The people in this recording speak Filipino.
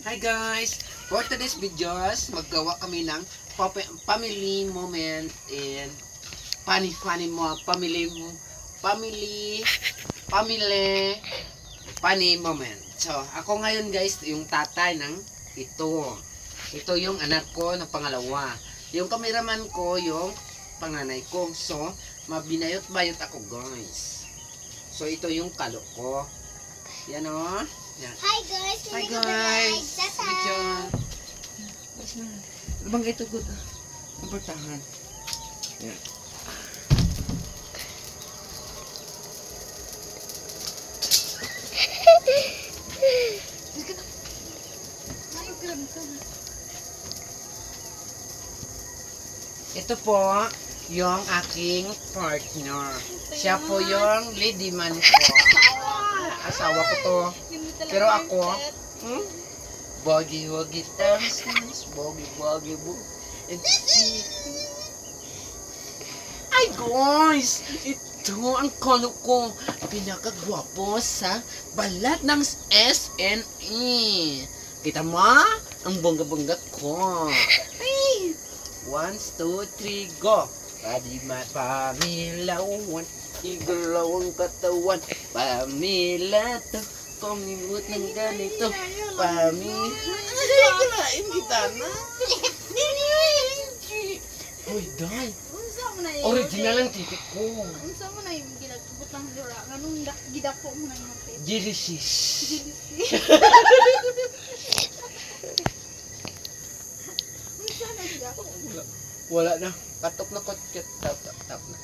Hi guys! For today's videos, maggawa kami ng family moment and funny moment. So, ako ngayon guys, yung tatay ng ito. Ito yung anak ko na pangalawa. Yung cameraman ko, yung panganay ko. So, mabinayot-bayot ako guys. So, ito yung kalo ko. Yan o. Yan. Hi guys! Hi guys! Video. Ano bang ito good? Kumportahan. Yan. Ito po yung aking partner. Siya po yung lady man ko. Asawa ko to. Pero ako, bagi-wagi dance, bagi-wagi bu. Ay guys, ito ang kolo ko. Pinakagwapo sa balat ng SNE. Kita mo? Ang bongga-bongga ko. Ay! 1, 2, 3, go! Pamilawan, igalaw ang katawan. Pamila to, kumimut ng ganito. Kalain kita na. Uy, day. Original ang titik ko. Unsa mo na yung ginagkubot ng lura? Ganun gidapo mo na yung tip? Delicious. Unsa na gidapo? Wala na. Katok na kot. Tap na.